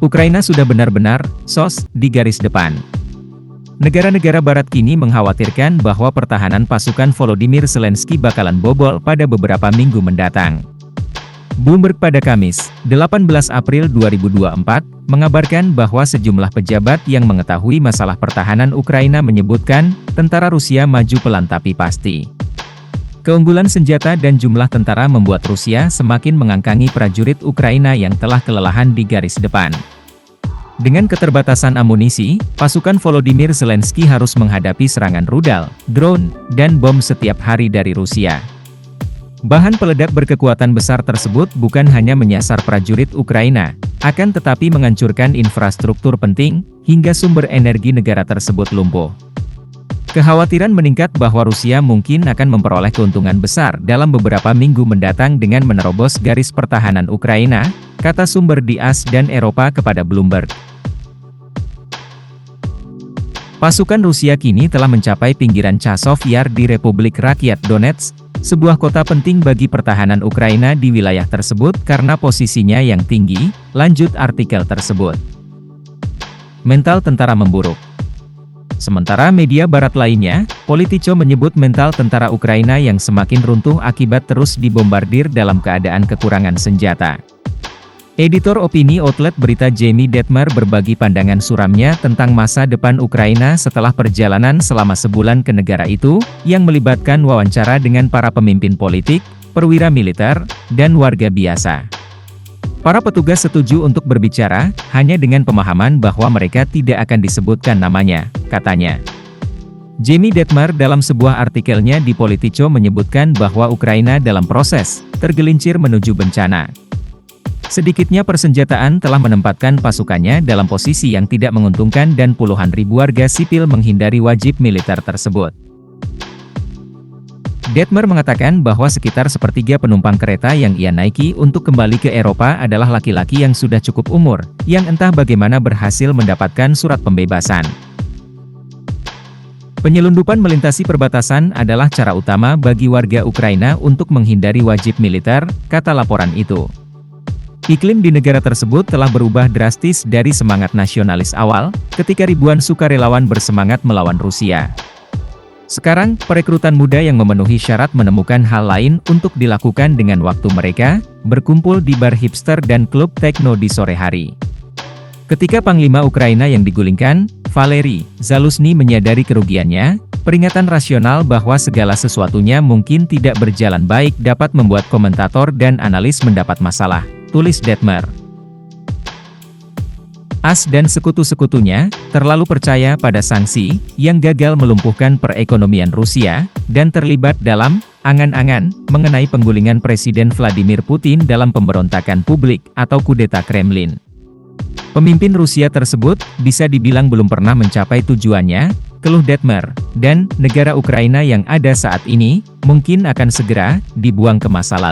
Ukraina sudah benar-benar "sos" di garis depan. Negara-negara barat kini mengkhawatirkan bahwa pertahanan pasukan Volodymyr Zelensky bakalan bobol pada beberapa minggu mendatang. Bloomberg pada Kamis, 18 April 2024, mengabarkan bahwa sejumlah pejabat yang mengetahui masalah pertahanan Ukraina menyebutkan, tentara Rusia maju pelan tapi pasti. Keunggulan senjata dan jumlah tentara membuat Rusia semakin mengangkangi prajurit Ukraina yang telah kelelahan di garis depan. Dengan keterbatasan amunisi, pasukan Volodymyr Zelensky harus menghadapi serangan rudal, drone, dan bom setiap hari dari Rusia. Bahan peledak berkekuatan besar tersebut bukan hanya menyasar prajurit Ukraina, akan tetapi menghancurkan infrastruktur penting, hingga sumber energi negara tersebut lumpuh. Kekhawatiran meningkat bahwa Rusia mungkin akan memperoleh keuntungan besar dalam beberapa minggu mendatang dengan menerobos garis pertahanan Ukraina, kata sumber di AS dan Eropa kepada Bloomberg. Pasukan Rusia kini telah mencapai pinggiran Chazov Yar di Republik Rakyat Donetsk, sebuah kota penting bagi pertahanan Ukraina di wilayah tersebut karena posisinya yang tinggi, lanjut artikel tersebut. Mental tentara memburuk. Sementara media barat lainnya, Politico menyebut mental tentara Ukraina yang semakin runtuh akibat terus dibombardir dalam keadaan kekurangan senjata. Editor opini outlet berita Jamie Detmer berbagi pandangan suramnya tentang masa depan Ukraina setelah perjalanan selama sebulan ke negara itu, yang melibatkan wawancara dengan para pemimpin politik, perwira militer, dan warga biasa. Para petugas setuju untuk berbicara, hanya dengan pemahaman bahwa mereka tidak akan disebutkan namanya, katanya. Jamie Detmer dalam sebuah artikelnya di Politico menyebutkan bahwa Ukraina dalam proses tergelincir menuju bencana. Sedikitnya persenjataan telah menempatkan pasukannya dalam posisi yang tidak menguntungkan dan puluhan ribu warga sipil menghindari wajib militer tersebut. Detmer mengatakan bahwa sekitar sepertiga penumpang kereta yang ia naiki untuk kembali ke Eropa adalah laki-laki yang sudah cukup umur, yang entah bagaimana berhasil mendapatkan surat pembebasan. Penyelundupan melintasi perbatasan adalah cara utama bagi warga Ukraina untuk menghindari wajib militer, kata laporan itu. Iklim di negara tersebut telah berubah drastis dari semangat nasionalis awal, ketika ribuan sukarelawan bersemangat melawan Rusia. Sekarang, perekrutan muda yang memenuhi syarat menemukan hal lain untuk dilakukan dengan waktu mereka, berkumpul di bar hipster dan klub techno di sore hari. Ketika Panglima Ukraina yang digulingkan, Valery Zaluzhny menyadari kerugiannya, peringatan rasional bahwa segala sesuatunya mungkin tidak berjalan baik dapat membuat komentator dan analis mendapat masalah, tulis Detmer. AS dan sekutu-sekutunya terlalu percaya pada sanksi yang gagal melumpuhkan perekonomian Rusia dan terlibat dalam angan-angan mengenai penggulingan Presiden Vladimir Putin dalam pemberontakan publik atau kudeta Kremlin. Pemimpin Rusia tersebut bisa dibilang belum pernah mencapai tujuannya, keluh Detmer, dan negara Ukraina yang ada saat ini mungkin akan segera dibuang ke masa lalu.